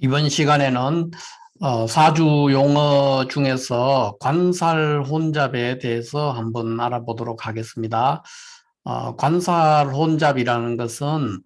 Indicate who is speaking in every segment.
Speaker 1: 이번 시간에는 사주 용어 중에서 관살 혼잡에 대해서 한번 알아보도록 하겠습니다. 관살 혼잡이라는 것은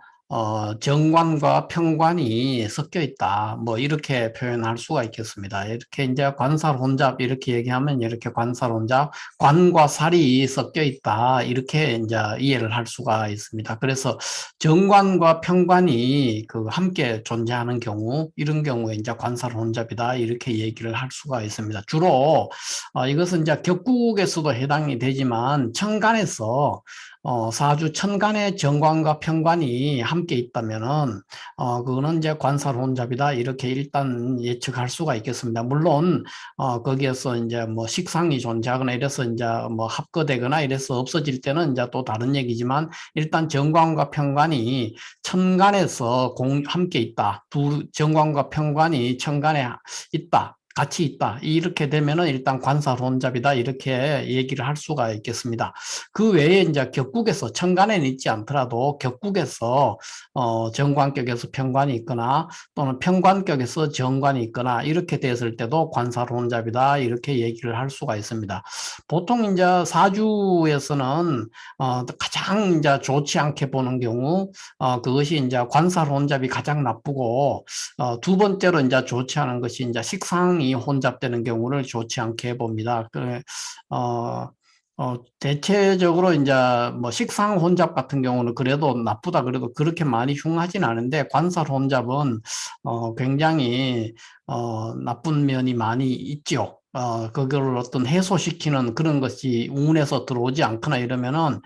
Speaker 1: 정관과 편관이 섞여 있다. 뭐 이렇게 표현할 수가 있겠습니다. 이렇게 이제 관살 혼잡 이렇게 얘기하면 이렇게 관살 혼잡, 관과 살이 섞여 있다. 이렇게 이제 이해를 할 수가 있습니다. 그래서 정관과 편관이 그 함께 존재하는 경우, 이런 경우에 이제 관살 혼잡이다. 이렇게 얘기를 할 수가 있습니다. 주로 이것은 이제 격국에서도 해당이 되지만 천간에서 사주 천간의 정관과 편관이 함께 있다면은, 그거는 이제 관살 혼잡이다. 이렇게 일단 예측할 수가 있겠습니다. 물론, 거기에서 이제 뭐 식상이 존재하거나 이래서 이제 뭐 합거되거나 이래서 없어질 때는 이제 또 다른 얘기지만, 일단 정관과 편관이 천간에서 함께 있다. 두 정관과 편관이 천간에 있다. 같이 있다. 이렇게 되면은 일단 관살 혼잡이다. 이렇게 얘기를 할 수가 있겠습니다. 그 외에 이제 격국에서 천간에는 있지 않더라도 격국에서 정관격에서 편관이 있거나 또는 편관격에서 정관이 있거나 이렇게 됐을 때도 관살 혼잡이다. 이렇게 얘기를 할 수가 있습니다. 보통 이제 사주에서는 가장 이제 좋지 않게 보는 경우 그것이 이제 관살 혼잡이 가장 나쁘고 두 번째로 이제 좋지 않은 것이 이제 식상이 혼잡되는 경우를 좋지 않게 봅니다. 대체적으로 이제 뭐 식상 혼잡 같은 경우는 그래도 나쁘다 그래도 그렇게 많이 흉하진 않은데 관살 혼잡은 굉장히 나쁜 면이 많이 있죠. 그걸 어떤 해소시키는 그런 것이 운에서 들어오지 않거나 이러면은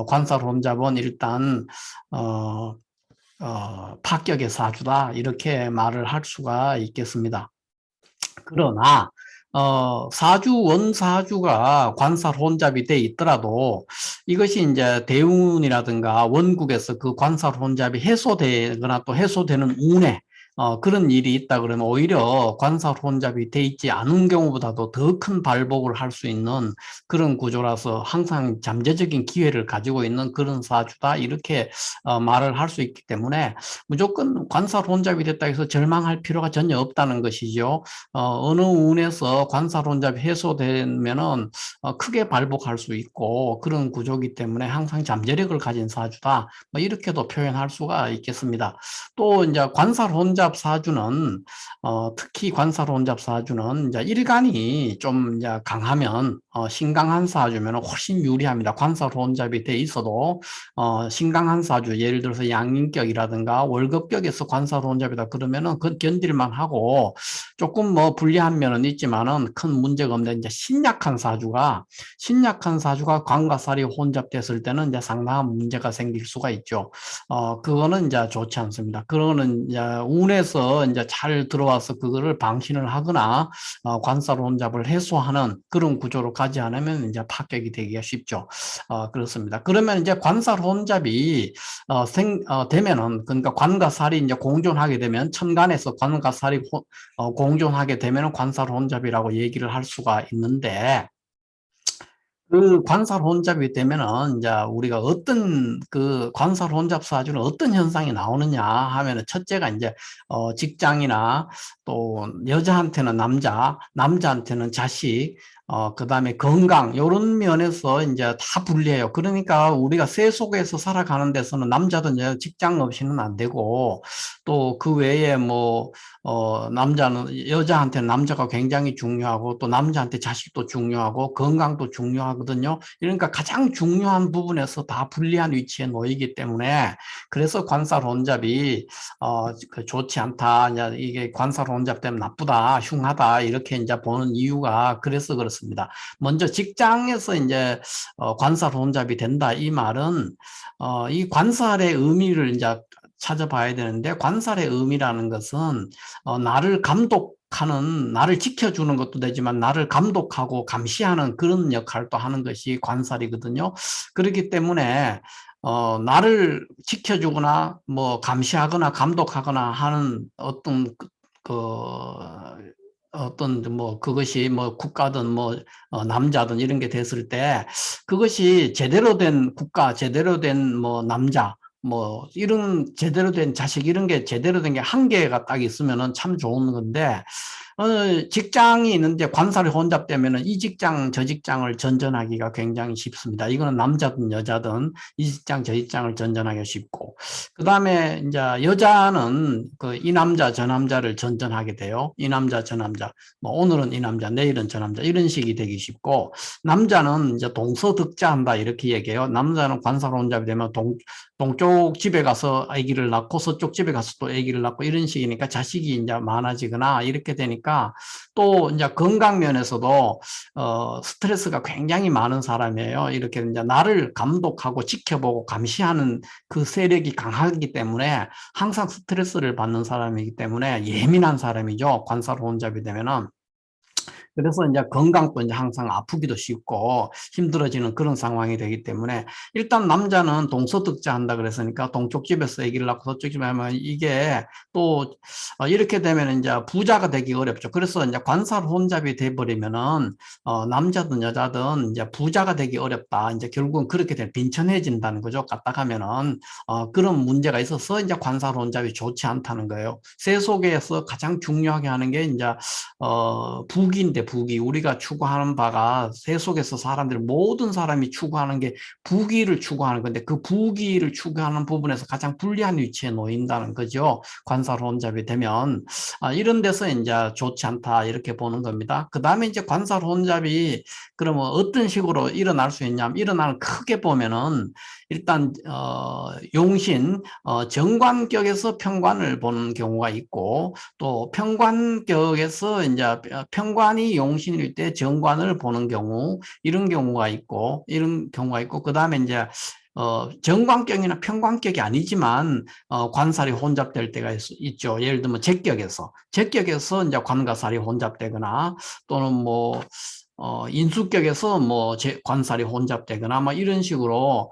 Speaker 1: 관살 혼잡은 일단 어, 파격의 사주다 이렇게 말을 할 수가 있겠습니다. 그러나 사주 원사주가 관살 혼잡이 돼 있더라도 이것이 이제 대운이라든가 원국에서 그 관살 혼잡이 해소되거나 또 해소되는 운에 그런 일이 있다 그러면 오히려 관살 혼잡이 돼 있지 않은 경우보다도 더 큰 발복을 할 수 있는 그런 구조라서 항상 잠재적인 기회를 가지고 있는 그런 사주다 이렇게 말을 할 수 있기 때문에 무조건 관살 혼잡이 됐다 해서 절망할 필요가 전혀 없다는 것이죠. 어느 운에서 관살 혼잡이 해소되면은 크게 발복할 수 있고 그런 구조이기 때문에 항상 잠재력을 가진 사주다. 뭐 이렇게도 표현할 수가 있겠습니다. 또 이제 관살 혼잡 사주는 특히 관살 혼잡 사주는 이제 일간이 좀 이제 강하면 신강한 사주면 훨씬 유리합니다. 관살 혼잡이 돼 있어도 신강한 사주 예를 들어서 양인격이라든가 월급격에서 관살 혼잡이다 그러면은 그 견딜만 하고 조금 뭐 불리한 면은 있지만은 큰 문제가 없는데 이제 신약한 사주가 관과 살이 혼잡됐을 때는 이제 상당한 문제가 생길 수가 있죠. 그거는 이제 좋지 않습니다. 그거는 이제 운에서 이제 잘 들어와서 그거를 방신을 하거나 관살 혼잡을 해소하는 그런 구조로 가지 않으면 이제 파격이 되기가 쉽죠. 그렇습니다. 그러면 이제 관살 혼잡이 되면은 그러니까 관과 살이 이제 공존하게 되면 천간에서 관과 살이 공존하게 되면 관살 혼잡이라고 얘기를 할 수가 있는데 그 관살 혼잡이 되면은 이제 우리가 어떤 그 관살 혼잡 사주는 어떤 현상이 나오느냐 하면은 첫째가 이제 직장이나 또 여자한테는 남자, 남자한테는 자식, 그다음에 건강 요런 면에서 이제 다 불리해요. 그러니까 우리가 세 속에서 살아가는 데서는 남자든 직장 없이는 안 되고 또 그 외에 뭐 남자는, 여자한테는 남자가 굉장히 중요하고, 또 남자한테 자식도 중요하고, 건강도 중요하거든요. 그러니까 가장 중요한 부분에서 다 불리한 위치에 놓이기 때문에, 그래서 관살 혼잡이, 좋지 않다. 이게 관살 혼잡 때문에 나쁘다, 흉하다, 이렇게 이제 보는 이유가 그래서 그렇습니다. 먼저 직장에서 이제, 관살 혼잡이 된다. 이 말은, 이 관살의 의미를 이제 찾아봐야 되는데, 관살의 의미라는 것은 나를 감독하는, 나를 지켜주는 것도 되지만 나를 감독하고 감시하는 그런 역할도 하는 것이 관살이거든요. 그렇기 때문에 나를 지켜주거나 뭐 감시하거나 감독하거나 하는 어떤 어떤 뭐 그것이 뭐 국가든 뭐 남자든 이런 게 됐을 때 그것이 제대로 된 국가, 제대로 된 뭐 남자 뭐 이런 제대로 된 자식 이런 게 제대로 된 게 한 개가 딱 있으면은 참 좋은 건데 직장이 있는데 관사를 혼잡되면은 이 직장 저 직장을 전전하기가 굉장히 쉽습니다. 이거는 남자든 여자든 이 직장 저 직장을 전전하기가 쉽고 그다음에 이제 여자는 그 이 남자 저 남자를 전전하게 돼요. 이 남자 저 남자 뭐 오늘은 이 남자 내일은 저 남자 이런 식이 되기 쉽고 남자는 이제 동서득자한다 이렇게 얘기해요. 남자는 관사로 혼잡이 되면 동쪽 집에 가서 아기를 낳고 서쪽 집에 가서 또 아기를 낳고 이런 식이니까 자식이 이제 많아지거나 이렇게 되니까 또 이제 건강 면에서도 스트레스가 굉장히 많은 사람이에요. 이렇게 이제 나를 감독하고 지켜보고 감시하는 그 세력이 강하기 때문에 항상 스트레스를 받는 사람이기 때문에 예민한 사람이죠. 관사로 혼잡이 되면은. 그래서 이제 건강도 이제 항상 아프기도 쉽고 힘들어지는 그런 상황이 되기 때문에 일단 남자는 동서득자 한다 그랬으니까 동쪽 집에서 아기를 낳고 서쪽 집에 하면 이게 또 이렇게 되면 이제 부자가 되기 어렵죠. 그래서 이제 관살 혼잡이 돼버리면은 남자든 여자든 이제 부자가 되기 어렵다. 이제 결국은 그렇게 되면 빈천해진다는 거죠. 까딱하면은 그런 문제가 있어서 이제 관살 혼잡이 좋지 않다는 거예요. 세속에서 가장 중요하게 하는 게 이제 부귀인데 부귀 우리가 추구하는 바가 세속에서 사람들 모든 사람이 추구하는 게 부귀를 추구하는 건데 그 부귀를 추구하는 부분에서 가장 불리한 위치에 놓인다는 거죠. 관살 혼잡이 되면 이런 데서 이제 좋지 않다 이렇게 보는 겁니다. 그 다음에 이제 관살 혼잡이 그러면 어떤 식으로 일어날 수 있냐면 일어나는 크게 보면은 일단 용신 정관격에서 평관을 보는 경우가 있고 또 평관격에서 이제 평관이 용신일 때 정관을 보는 경우 이런 경우가 있고 그다음에 이제 정관격이나 평관격이 아니지만 관살이 혼잡될 때가 있죠. 예를 들면 제격에서 이제 관과살이 혼잡되거나 또는 뭐 인수격에서 뭐 관살이 혼잡되거나 뭐 이런 식으로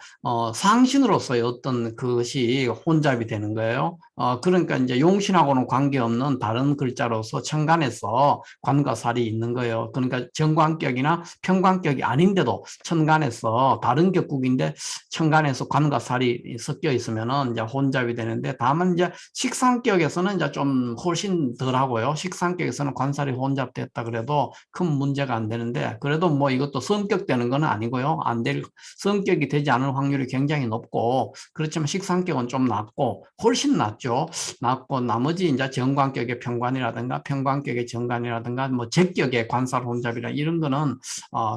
Speaker 1: 상신으로서의 어떤 그것이 혼잡이 되는 거예요. 그러니까 이제 용신하고는 관계없는 다른 글자로서 천간에서 관과 살이 있는 거예요. 그러니까 정관격이나 평관격이 아닌데도 천간에서 다른 격국인데 천간에서 관과 살이 섞여 있으면은 이제 혼잡이 되는데 다만 이제 식상격에서는 이제 좀 훨씬 덜하고요. 식상격에서는 관살이 혼잡됐다 그래도 큰 문제가 안 되는데 그래도 뭐 이것도 성격되는 건 아니고요. 안 될 성격이 되지 않을 확률이 굉장히 높고 그렇지만 식상격은 좀 낮고 훨씬 낮죠. 낮고 나머지 이제 정관격의 평관이라든가 평관격의 정관이라든가 뭐 제격의 관살 혼잡이라 이런 거는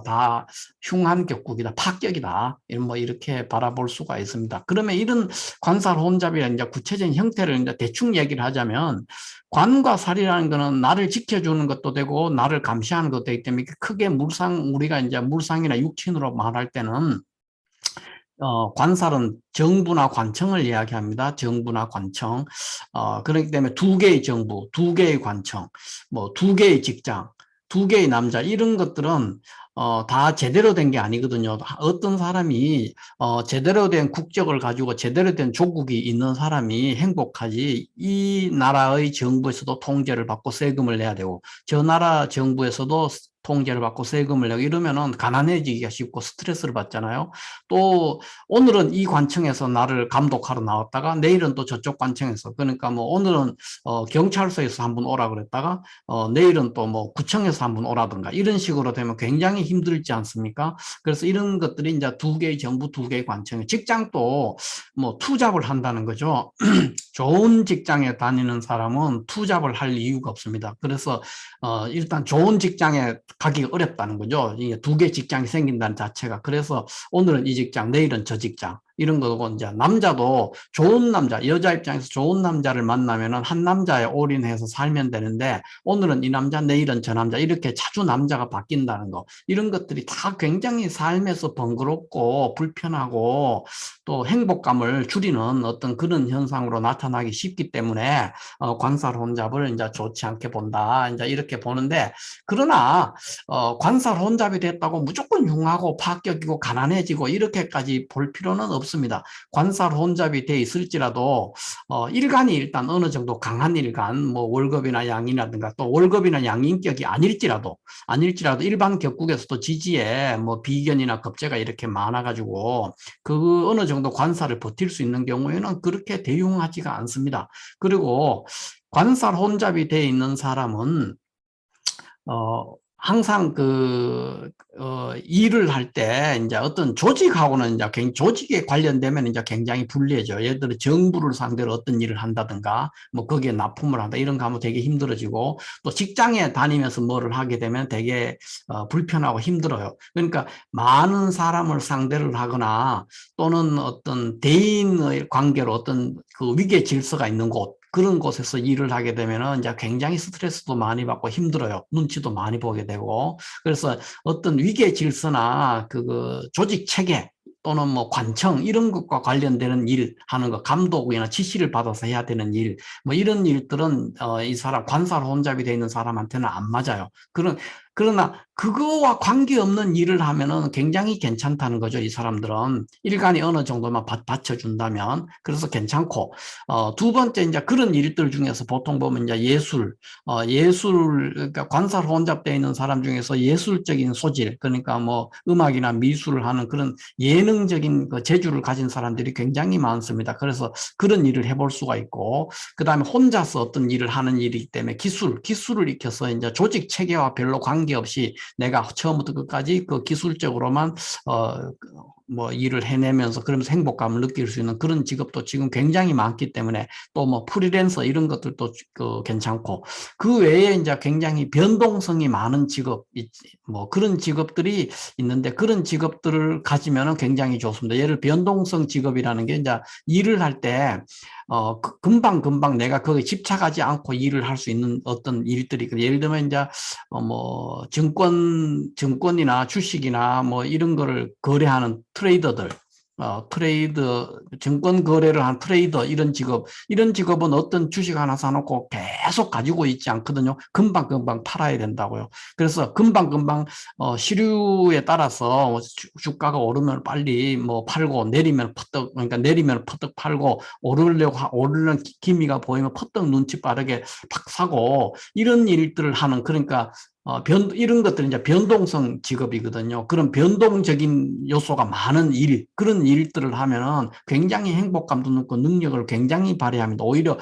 Speaker 1: 다 흉한 격국이다, 파격이다. 뭐 이렇게 바라볼 수가 있습니다. 그러면 이런 관살 혼잡이라 이제 구체적인 형태를 이제 대충 얘기를 하자면 관과 살이라는 거는 나를 지켜주는 것도 되고 나를 감시하는 것도 되기 때문에 크게 우리가 이제 물상이나 육친으로 말할 때는 관살은 정부나 관청을 이야기합니다. 정부나 관청. 그렇기 때문에 두 개의 정부, 두 개의 관청, 뭐 두 개의 직장, 두 개의 남자 이런 것들은 다 제대로 된 게 아니거든요. 어떤 사람이 제대로 된 국적을 가지고 제대로 된 조국이 있는 사람이 행복하지 이 나라의 정부에서도 통제를 받고 세금을 내야 되고 저 나라 정부에서도 통제를 받고 세금을 내고 이러면은 가난해지기가 쉽고 스트레스를 받잖아요. 또 오늘은 이 관청에서 나를 감독하러 나왔다가 내일은 또 저쪽 관청에서 그러니까 뭐 오늘은 경찰서에서 한번 오라 그랬다가 내일은 또 뭐 구청에서 한번 오라든가 이런 식으로 되면 굉장히 힘들지 않습니까? 그래서 이런 것들이 이제 두 개의 정부 두 개의 관청 직장도 뭐 투잡을 한다는 거죠. 좋은 직장에 다니는 사람은 투잡을 할 이유가 없습니다. 그래서 일단 좋은 직장에 가기 어렵다는 거죠. 이게 두 개 직장이 생긴다는 자체가. 그래서 오늘은 이 직장, 내일은 저 직장. 이런 거고, 이제 남자도 좋은 남자, 여자 입장에서 좋은 남자를 만나면은 한 남자에 올인해서 살면 되는데, 오늘은 이 남자, 내일은 저 남자, 이렇게 자주 남자가 바뀐다는 거. 이런 것들이 다 굉장히 삶에서 번거롭고 불편하고 또 행복감을 줄이는 어떤 그런 현상으로 나타나기 쉽기 때문에, 관살 혼잡을 이제 좋지 않게 본다. 이제 이렇게 보는데, 그러나, 관살 혼잡이 됐다고 무조건 흉하고 파격이고 가난해지고 이렇게까지 볼 필요는 없습니다. 없습니다. 관살 혼잡이 돼 있을지라도 일간이 일단 어느 정도 강한 일간, 뭐 월급이나 양이라든가 또 월급이나 양인격이 아닐지라도 일반 격국에서도 지지에 뭐 비견이나 겁재가 이렇게 많아가지고 그 어느 정도 관살을 버틸 수 있는 경우에는 그렇게 대용하지가 않습니다. 그리고 관살 혼잡이 돼 있는 사람은 항상 일을 할 때, 이제 어떤 조직하고는 이제 조직에 관련되면 이제 굉장히 불리해져. 예를 들어 정부를 상대로 어떤 일을 한다든가, 뭐 거기에 납품을 한다, 이런 거 하면 되게 힘들어지고, 또 직장에 다니면서 뭐를 하게 되면 되게 불편하고 힘들어요. 그러니까 많은 사람을 상대를 하거나 또는 어떤 대인의 관계로 어떤 그 위계 질서가 있는 곳, 그런 곳에서 일을 하게 되면은 이제 굉장히 스트레스도 많이 받고 힘들어요. 눈치도 많이 보게 되고. 그래서 어떤 위계 질서나 그 조직 체계 또는 뭐 관청 이런 것과 관련되는 일 하는 거, 감독이나 지시를 받아서 해야 되는 일, 뭐 이런 일들은 이 사람 관살 혼잡이 돼 있는 사람한테는 안 맞아요. 그러나 그거와 관계없는 일을 하면은 굉장히 괜찮다는 거죠. 이 사람들은 일간이 어느 정도만 받쳐준다면. 그래서 괜찮고, 두 번째 이제 그런 일들 중에서 보통 보면 이제 그러니까 관살 혼잡되어 있는 사람 중에서 예술적인 소질, 그러니까 뭐 음악이나 미술을 하는 그런 예능적인 그 재주를 가진 사람들이 굉장히 많습니다. 그래서 그런 일을 해볼 수가 있고, 그 다음에 혼자서 어떤 일을 하는 일이기 때문에 기술을 익혀서 이제 조직 체계와 별로 관계없이 내가 처음부터 끝까지 그 기술적으로만 뭐 일을 해내면서 그러면서 행복감을 느낄 수 있는 그런 직업도 지금 굉장히 많기 때문에 또 뭐 프리랜서 이런 것들도 괜찮고, 그 외에 이제 굉장히 변동성이 많은 직업, 뭐 그런 직업들이 있는데 그런 직업들을 가지면은 굉장히 좋습니다. 예를 변동성 직업이라는 게 이제 일을 할 때 금방 내가 거기에 집착하지 않고 일을 할 수 있는 어떤 일들이, 예를 들면 이제 뭐 증권이나 주식이나 뭐 이런 거를 거래하는 트레이더들, 증권 거래를 한 트레이더, 이런 직업은 어떤 주식 하나 사놓고 계속 가지고 있지 않거든요. 금방 팔아야 된다고요. 그래서 금방 시류에 따라서 주가가 오르면 빨리 뭐 팔고, 그러니까 내리면 퍼뜩 팔고, 오르는 기미가 보이면 퍼뜩 눈치 빠르게 팍 사고, 이런 일들을 하는, 그러니까 이런 것들은 이제 변동성 직업이거든요. 그런 변동적인 요소가 많은 그런 일들을 하면은 굉장히 행복감도 느끼고 능력을 굉장히 발휘합니다. 오히려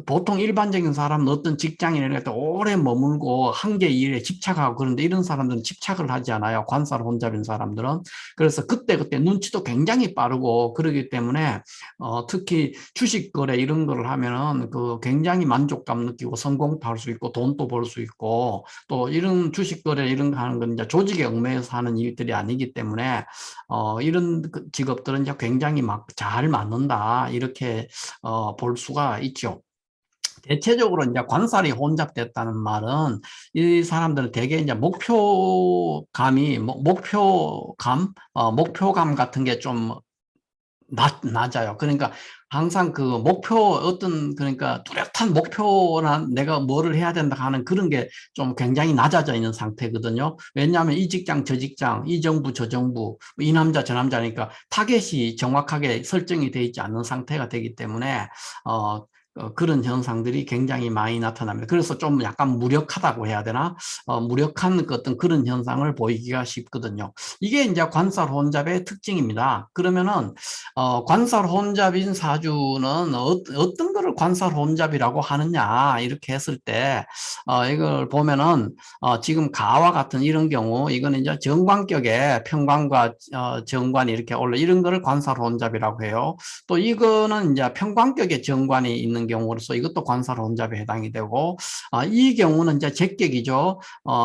Speaker 1: 보통 일반적인 사람은 어떤 직장인에 오래 머물고 한 개 일에 집착하고 그런데 이런 사람들은 집착을 하지 않아요. 관살 혼잡인 사람들은. 그래서 그때그때 눈치도 굉장히 빠르고 그러기 때문에 특히 주식 거래 이런 거를 하면은 굉장히 만족감 느끼고 성공도 할 수 있고 돈도 벌 수 있고, 또 이런 주식 거래 이런 거 하는 건 이제 조직에 얽매여서 하는 일들이 아니기 때문에 이런 직업들은 이제 굉장히 막 잘 맞는다, 이렇게 볼 수가 있죠. 대체적으로 이제 관살이 혼잡됐다는 말은 이 사람들은 대개 이제 목표감 같은 게 좀 낮아요. 그러니까 항상 그러니까 뚜렷한 목표나 내가 뭐를 해야 된다 하는 그런 게 좀 굉장히 낮아져 있는 상태거든요. 왜냐하면 이 직장, 저 직장, 이 정부, 저 정부, 이 남자, 저 남자니까 타겟이 정확하게 설정이 되어 있지 않는 상태가 되기 때문에, 그런 현상들이 굉장히 많이 나타납니다. 그래서 좀 약간 무력하다고 해야 되나? 무력한 어떤 그런 현상을 보이기가 쉽거든요. 이게 이제 관살 혼잡의 특징입니다. 그러면은, 관살 혼잡인 사주는 어떤 거를 관살 혼잡이라고 하느냐, 이렇게 했을 때, 이걸 보면은, 지금 가와 같은 이런 경우, 이거는 이제 정관격에 평관과 정관이 이렇게 이런 거를 관살 혼잡이라고 해요. 또 이거는 이제 평관격에 정관이 있는 경우로서 이것도 관살 혼잡에 해당이 되고, 이 경우는 이제 제격이죠.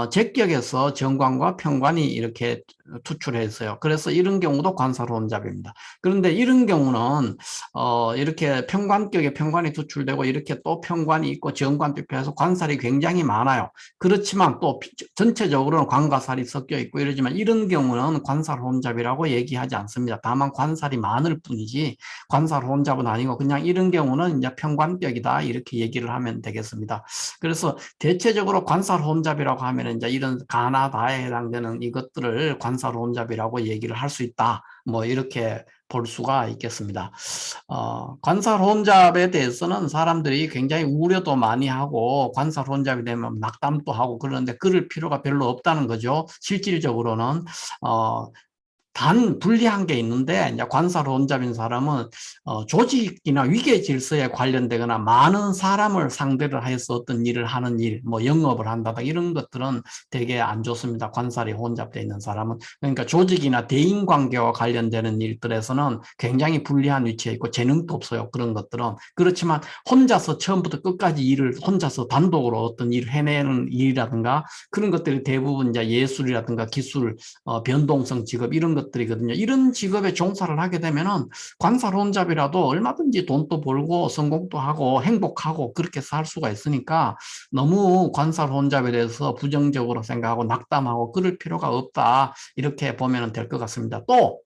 Speaker 1: 제격에서 정관과 평관이 이렇게 투출했어요. 그래서 이런 경우도 관살 혼잡입니다. 그런데 이런 경우는 이렇게 평관격에 평관이 투출되고 이렇게 또 평관이 있고 정관도 있고 해서 관살이 굉장히 많아요. 그렇지만 또 전체적으로는 관과 살이 섞여 있고 이러지만 이런 경우는 관살 혼잡이라고 얘기하지 않습니다. 다만 관살이 많을 뿐이지 관살 혼잡은 아니고, 그냥 이런 경우는 이제 평관 상관격이다 이렇게 얘기를 하면 되겠습니다. 그래서 대체적으로 관살 혼잡이라고 하면 이제 이런 가나다에 해당되는 이것들을 관살 혼잡이라고 얘기를 할 수 있다. 뭐 이렇게 볼 수가 있겠습니다. 관살 혼잡에 대해서는 사람들이 굉장히 우려도 많이 하고 관살 혼잡이 되면 낙담도 하고 그러는데 그럴 필요가 별로 없다는 거죠. 실질적으로는 단 불리한 게 있는데 이제 관살 혼잡인 사람은 조직이나 위계 질서에 관련되거나 많은 사람을 상대를 해서 어떤 일을 하는 일, 뭐 영업을 한다든가 이런 것들은 되게 안 좋습니다. 관살이 혼잡되어 있는 사람은. 그러니까 조직이나 대인 관계와 관련되는 일들에서는 굉장히 불리한 위치에 있고 재능도 없어요. 그런 것들은. 그렇지만 혼자서 처음부터 끝까지 일을 혼자서 단독으로 어떤 일을 해내는 일이라든가 그런 것들이 대부분 이제 예술이라든가 기술, 변동성 직업 이런 것들이거든요. 이런 직업에 종사를 하게 되면은 관살 혼잡이라도 얼마든지 돈도 벌고 성공도 하고 행복하고 그렇게 살 수가 있으니까 너무 관살 혼잡에 대해서 부정적으로 생각하고 낙담하고 그럴 필요가 없다. 이렇게 보면 될 것 같습니다. 또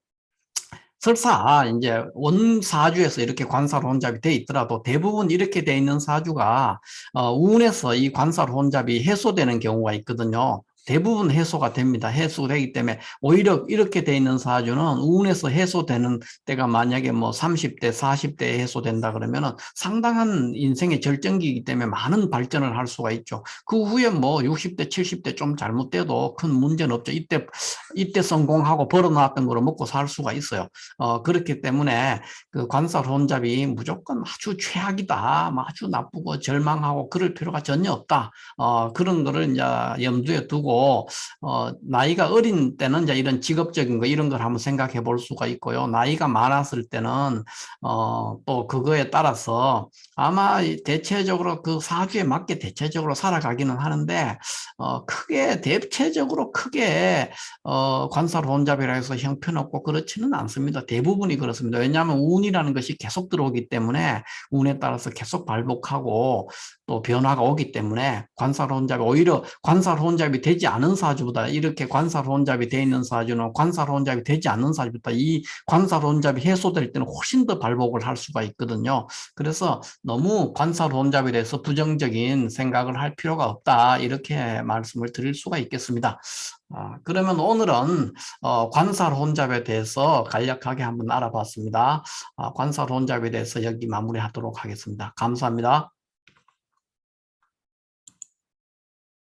Speaker 1: 설사 이제 원사주에서 이렇게 관살 혼잡이 돼 있더라도 대부분 이렇게 돼 있는 사주가 운에서 이 관살 혼잡이 해소되는 경우가 있거든요. 대부분 해소가 됩니다. 해소되기 때문에 오히려 이렇게 돼 있는 사주는 운에서 해소되는 때가 만약에 뭐 30대, 40대에 해소된다 그러면은 상당한 인생의 절정기이기 때문에 많은 발전을 할 수가 있죠. 그 후에 뭐 60대, 70대 좀 잘못돼도 큰 문제는 없죠. 이때 성공하고 벌어놨던 거로 먹고 살 수가 있어요. 그렇기 때문에 그 관살 혼잡이 무조건 아주 최악이다, 뭐 아주 나쁘고 절망하고 그럴 필요가 전혀 없다. 그런 거를 이제 염두에 두고, 나이가 어린 때는 이제 이런 직업적인 거 이런 걸 한번 생각해 볼 수가 있고요. 나이가 많았을 때는, 또 그거에 따라서 아마 대체적으로 그 사주에 맞게 대체적으로 살아가기는 하는데, 대체적으로 크게 관살 혼잡이라 해서 형편없고 그렇지는 않습니다. 대부분이 그렇습니다. 왜냐하면 운이라는 것이 계속 들어오기 때문에 운에 따라서 계속 발복하고 또 변화가 오기 때문에 관살 혼잡이 오히려 관살 혼잡이 되지 않은 사주보다 이렇게 관살 혼잡이 돼 있는 사주는 관살 혼잡이 되지 않는 사주보다 이 관살 혼잡이 해소될 때는 훨씬 더 발복을 할 수가 있거든요. 그래서 너무 관살 혼잡에 대해서 부정적인 생각을 할 필요가 없다 이렇게 말씀을 드릴 수가 있겠습니다. 그러면 오늘은 관살 혼잡에 대해서 간략하게 한번 알아봤습니다. 관살 혼잡에 대해서 여기 마무리하도록 하겠습니다. 감사합니다.